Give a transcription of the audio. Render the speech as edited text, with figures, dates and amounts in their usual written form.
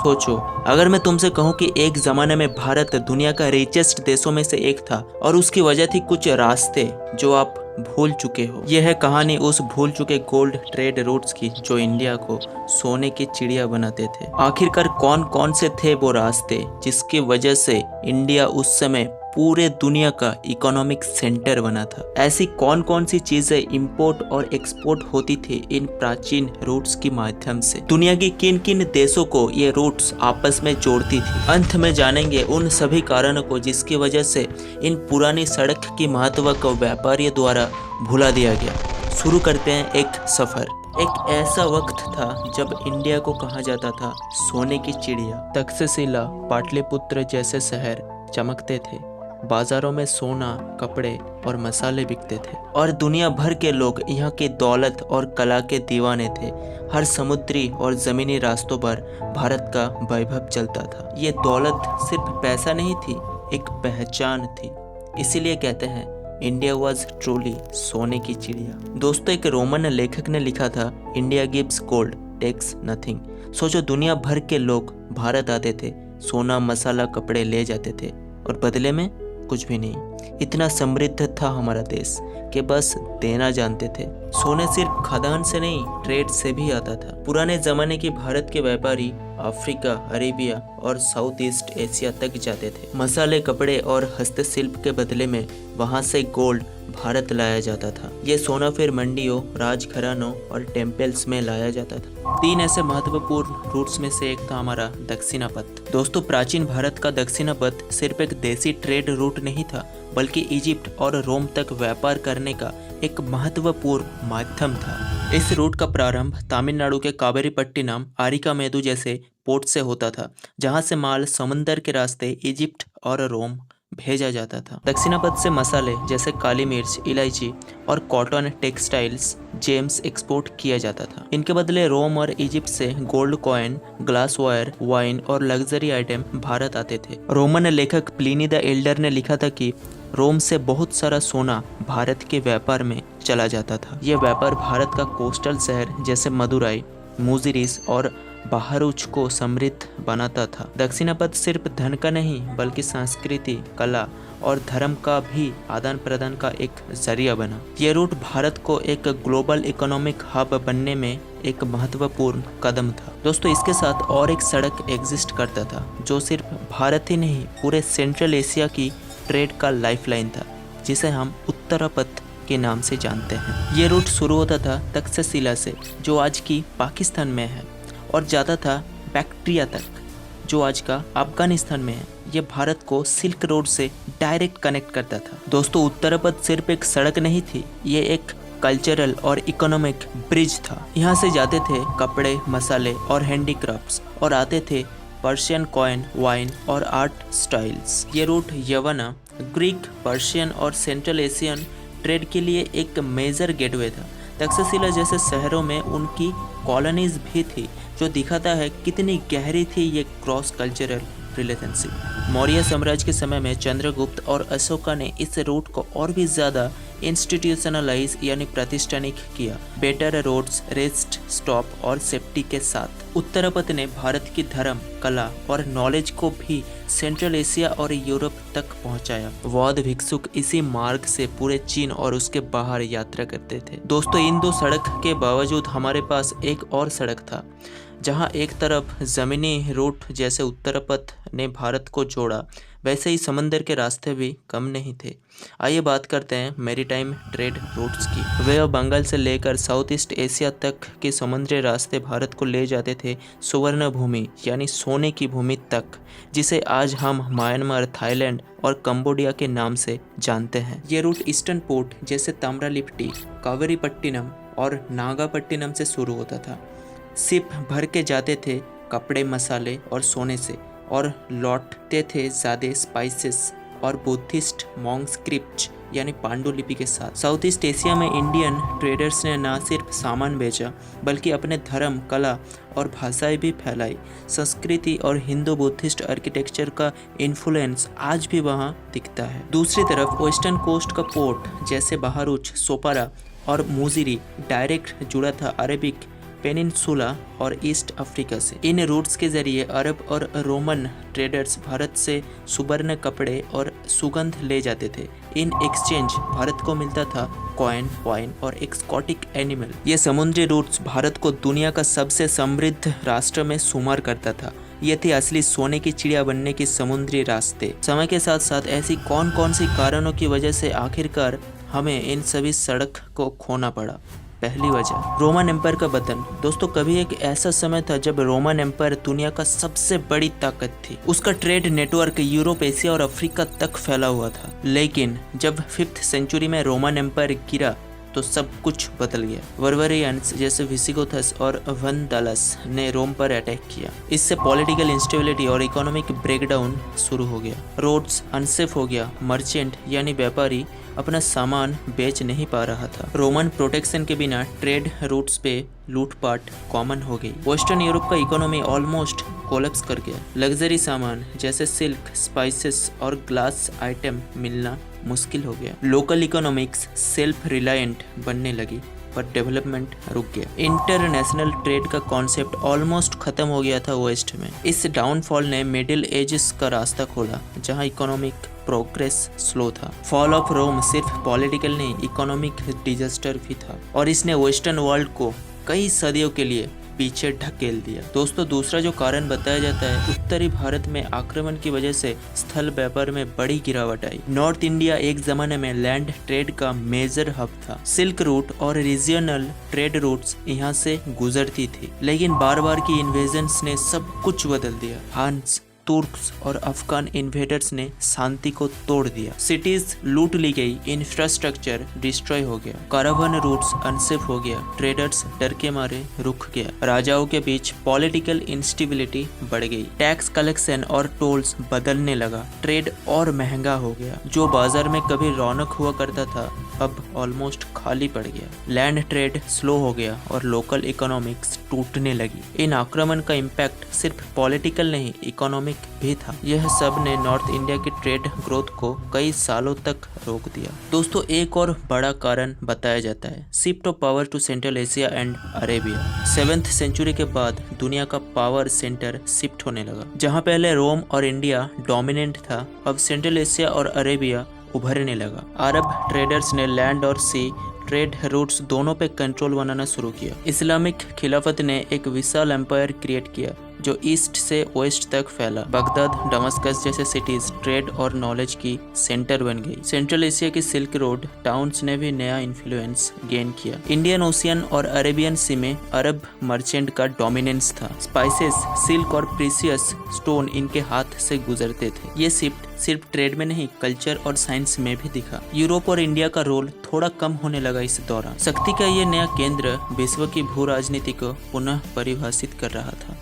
सोचो, अगर मैं तुमसे कहूँ कि एक जमाने में भारत दुनिया का रिचेस्ट देशों में से एक था और उसकी वजह थी कुछ रास्ते जो आप भूल चुके हो। यह है कहानी उस भूल चुके गोल्ड ट्रेड रूट्स की जो इंडिया को सोने की चिड़िया बनाते थे। आखिरकार कौन कौन से थे वो रास्ते जिसकी वजह से इंडिया उस समय पूरे दुनिया का इकोनॉमिक सेंटर बना था। ऐसी कौन कौन सी चीजें इंपोर्ट और एक्सपोर्ट होती थी इन प्राचीन रूट्स के माध्यम से। दुनिया की किन किन देशों को ये रूट्स आपस में जोड़ती थी। अंत में जानेंगे उन सभी कारणों को जिसकी वजह से इन पुरानी सड़क की महत्व को व्यापारियों द्वारा भुला दिया गया। शुरू करते हैं एक सफर। एक ऐसा वक्त था जब इंडिया को कहा जाता था सोने की चिड़िया। तक्षशिला, पाटलिपुत्र जैसे शहर चमकते थे। बाजारों में सोना, कपड़े और मसाले बिकते थे और दुनिया भर के लोग यहाँ की दौलत और कला के दीवाने थे। हर समुद्री और जमीनी रास्तों पर भारत का वैभव चलता था। ये दौलत सिर्फ पैसा नहीं थी, एक पहचान थी। इसीलिए कहते हैं इंडिया वॉज ट्रूली सोने की चिड़िया। दोस्तों, एक रोमन लेखक ने लिखा था, India gives gold takes nothing. सोचो, दुनिया भर के लोग भारत आते थे, सोना, मसाला, कपड़े ले जाते थे और बदले में कुछ भी नहीं। इतना समृद्ध था हमारा देश कि बस देना जानते थे। सोने सिर्फ खदान से नहीं, ट्रेड से भी आता था। पुराने जमाने के भारत के व्यापारी अफ्रीका, अरेबिया और साउथ ईस्ट एशिया तक जाते थे। मसाले, कपड़े और हस्तशिल्प के बदले में वहां से गोल्ड भारत लाया जाता था। ये सोना फिर मंडियों, राजघरानों और टेम्पल्स में लाया जाता था। 3 ऐसे महत्वपूर्ण रूट्स में से एक था हमारा दक्षिणापथ। दोस्तों, प्राचीन भारत का दक्षिणापथ सिर्फ एक देसी ट्रेड रूट नहीं था, बल्कि इजिप्ट और रोम तक व्यापार करने का एक महत्वपूर्ण माध्यम था। इस रूट का प्रारंभ तमिलनाडु के कावेरीपट्टिनम, आरिकामेदु जैसे पोर्ट से होता था, जहां से माल समुंदर के रास्ते इजिप्ट और रोम भेजा जाता था। दक्षिणापथ से मसाले जैसे काली मिर्च, इलायची और कॉटन, टेक्सटाइल्स, जेम्स एक्सपोर्ट किया जाता था। इनके बदले रोम और इजिप्ट से gold coin, glass wire, wine और लग्जरी आइटम भारत आते थे। रोमन लेखक प्लिनी द एल्डर ने लिखा था कि रोम से बहुत सारा सोना भारत के व्यापार में चला जाता था। यह व्यापार भारत का कोस्टल शहर जैसे मदुराई, मुजिरिस और बहारूच को समृद्ध बनाता था। दक्षिणापथ सिर्फ धन का नहीं, बल्कि संस्कृति, कला और धर्म का भी आदान प्रदान का एक जरिया बना। ये रूट भारत को एक ग्लोबल इकोनॉमिक हब बनने में एक महत्वपूर्ण कदम था। दोस्तों, इसके साथ और एक सड़क एग्जिस्ट करता था जो सिर्फ भारत ही नहीं, पूरे सेंट्रल एशिया की ट्रेड का लाइफलाइन था, जिसे हम उत्तरापथ के नाम से जानते हैं। ये रूट शुरू होता था तक्षशिला से, जो आज की पाकिस्तान में है, और जाता था बैक्ट्रिया तक, जो आज का अफगानिस्तान में है। ये भारत को सिल्क रोड से डायरेक्ट कनेक्ट करता था। दोस्तों, उत्तरापथ सिर्फ एक सड़क नहीं थी, ये एक कल्चरल और इकोनॉमिक ब्रिज था। यहाँ से जाते थे कपड़े, मसाले और हैंडीक्राफ्ट्स, और आते थे पर्शियन कॉइन, वाइन और आर्ट स्टाइल्स। ये रूट यवना, ग्रीक, पर्शियन और सेंट्रल एशियन ट्रेड के लिए एक मेजर गेटवे था। तक्षशिला जैसे शहरों में उनकी कॉलोनीज भी थी, जो दिखाता है कितनी गहरी थी ये क्रॉस कल्चरल रिलेशनशिप। मौर्य साम्राज्य के समय में चंद्रगुप्त और अशोका ने इस रूट को और भी ज्यादा इंस्टीट्यूशनलाइज यानी प्रतिष्ठानिक किया, बेटर रोड्स, रेस्ट स्टॉप और सेफ्टी के साथ। उत्तरापथ ने भारत की धर्म, कला और नॉलेज को भी सेंट्रल एशिया और यूरोप तक पहुंचाया। बौद्ध भिक्षुक इसी मार्ग से पूरे चीन और उसके बाहर यात्रा करते थे। दोस्तों, इन 2 सड़क के बावजूद हमारे पास एक और सड़क था, जहां एक तरफ जमीनी रूट जैसे उत्तरापथ ने भारत को जोड़ा, वैसे ही समंदर के रास्ते भी कम नहीं थे। आइए बात करते हैं मैरीटाइम ट्रेड रूट्स की। वे बंगाल से लेकर साउथ ईस्ट एशिया तक के समुद्री रास्ते भारत को ले जाते थे सुवर्ण भूमि यानी सोने की भूमि तक, जिसे आज हम म्यांमार, थाईलैंड और कंबोडिया के नाम से जानते हैं। ये रूट ईस्टर्न पोर्ट जैसे ताम्रालिप्टी, कावेरीपट्टिनम और नागापट्टिनम से शुरू होता था। शिप भर के जाते थे कपड़े, मसाले और सोने से, और लौटते थे ज़्यादा स्पाइसेस और बुद्धिस्ट मॉन्क स्क्रिप्ट यानी पांडुलिपि के साथ। साउथ ईस्ट एशिया में इंडियन ट्रेडर्स ने न सिर्फ सामान बेचा, बल्कि अपने धर्म, कला और भाषाएं भी फैलाई। संस्कृति और हिंदू बुद्धिस्ट आर्किटेक्चर का इन्फ्लुएंस आज भी वहाँ दिखता है। दूसरी तरफ वेस्टर्न कोस्ट का पोर्ट जैसे बहारूच, सोपारा और मुजिरी डायरेक्ट जुड़ा था अरेबिक पेनिनसुला और ईस्ट अफ्रीका से। इन रूट्स के जरिए अरब और रोमन ट्रेडर्स भारत से सुवर्ण, कपड़े और सुगंध ले जाते थे। इन एक्सचेंज भारत को मिलता था कॉइन, वाइन और एक्सोटिक एनिमल। ये समुद्री रूट्स भारत को दुनिया का सबसे समृद्ध राष्ट्र में शुमार करता था। ये थे असली सोने की चिड़िया बनने के समुद्री रास्ते। समय के साथ साथ ऐसी कौन कौन सी कारणों की वजह से आखिरकार हमें इन सभी सड़क को खोना पड़ा? पहली वजह, रोमन एम्पायर का पतन। दोस्तों, कभी एक ऐसा समय था जब रोमन एम्पायर दुनिया का सबसे बड़ी ताकत थी। उसका ट्रेड नेटवर्क यूरोप, एशिया और अफ्रीका तक फैला हुआ था। लेकिन जब 5th सेंचुरी में रोमन एम्पायर गिरा तो सब कुछ बदल गया। बर्बरियंस जैसे विसिगोथस और वंदालस ने रोम पर अटैक किया। इससे पॉलिटिकल इंस्टेबिलिटी और इकोनॉमिक ब्रेकडाउन शुरू हो गया। रोड्स अनसेफ हो गया। मर्चेंट यानी व्यापारी अपना सामान बेच नहीं पा रहा था। रोमन प्रोटेक्शन के बिना ट्रेड रूट्स पे लूटपाट कॉमन हो गई। वेस्टर्न यूरोप का इकोनॉमी ऑलमोस्ट कोलैप्स कर गया। लग्जरी सामान जैसे सिल्क, स्पाइसेस और ग्लास आइटम मिलना मुश्किल हो गया। लोकल इकोनॉमिक्स सेल्फ रिलायंट बनने लगी, पर डेवलपमेंट रुक गया। इंटरनेशनल ट्रेड का कॉन्सेप्ट ऑलमोस्ट खत्म हो गया था वेस्ट में। इस डाउनफॉल ने मिडिल एजेस का रास्ता खोला, जहां इकोनॉमिक प्रोग्रेस स्लो था। फॉल ऑफ रोम सिर्फ पॉलिटिकल नहीं, इकोनॉमिक डिजास्टर भी था, और इसने वेस्टर्न वर्ल्ड को कई सदियों के लिए पीछे ढकेल दिया। दोस्तों, दूसरा जो कारण बताया जाता है, उत्तरी भारत में आक्रमण की वजह से स्थल व्यापार में बड़ी गिरावट आई। नॉर्थ इंडिया एक जमाने में लैंड ट्रेड का मेजर हब था। सिल्क रूट और रीजनल ट्रेड रूट्स यहाँ से गुजरती थी, लेकिन बार बार की इन्वेजन्स ने सब कुछ बदल दिया। हान्स, तुर्क्स और अफगान इन्वेडर्स ने शांति को तोड़ दिया। सिटीज लूट ली गई, इंफ्रास्ट्रक्चर डिस्ट्रॉय हो गया, कारवान रूट्स अनसेफ हो गया, ट्रेडर्स डर के मारे रुक गया। राजाओं के बीच पॉलिटिकल इंस्टेबिलिटी बढ़ गई। टैक्स कलेक्शन और टोल्स बदलने लगा। ट्रेड और महंगा हो गया। जो बाजार में कभी रौनक हुआ करता था, अब ऑलमोस्ट खाली पड़ गया। लैंड ट्रेड स्लो हो गया और लोकल इकोनॉमिक्स टूटने लगी। इन आक्रमण का इम्पैक्ट सिर्फ पॉलिटिकल नहीं, इकोनॉमिक भी था। यह सब ने नॉर्थ इंडिया की ट्रेड ग्रोथ को कई सालों तक रोक दिया। दोस्तों, एक और बड़ा कारण बताया जाता है, shift of power to Central Asia and Arabia. 7th century के बाद दुनिया का पावर सेंटर शिफ्ट होने लगा। जहां पहले रोम और इंडिया डोमिनेंट था, अब सेंट्रल एशिया और अरेबिया उभरने लगा। अरब ट्रेडर्स ने लैंड और सी ट्रेड रूट्स दोनों पे कंट्रोल बनाना शुरू किया। इस्लामिक खिलाफत ने एक विशाल एम्पायर क्रिएट किया जो ईस्ट से वेस्ट तक फैला। बगदाद, दमस्कस जैसे सिटीज ट्रेड और नॉलेज की सेंटर बन गई। सेंट्रल एशिया की सिल्क रोड टाउन्स ने भी नया इन्फ्लुएंस गेन किया। इंडियन ओशियन और अरेबियन सी में अरब मर्चेंट का डोमिनेंस था। स्पाइसेस, सिल्क और प्रीशियस स्टोन इनके हाथ से गुजरते थे। ये शिफ्ट सिर्फ ट्रेड में नहीं, कल्चर और साइंस में भी दिखा। यूरोप और इंडिया का रोल थोड़ा कम होने लगा इस दौरान। शक्ति का ये नया केंद्र विश्व की भू राजनीति को पुनः परिभाषित कर रहा था।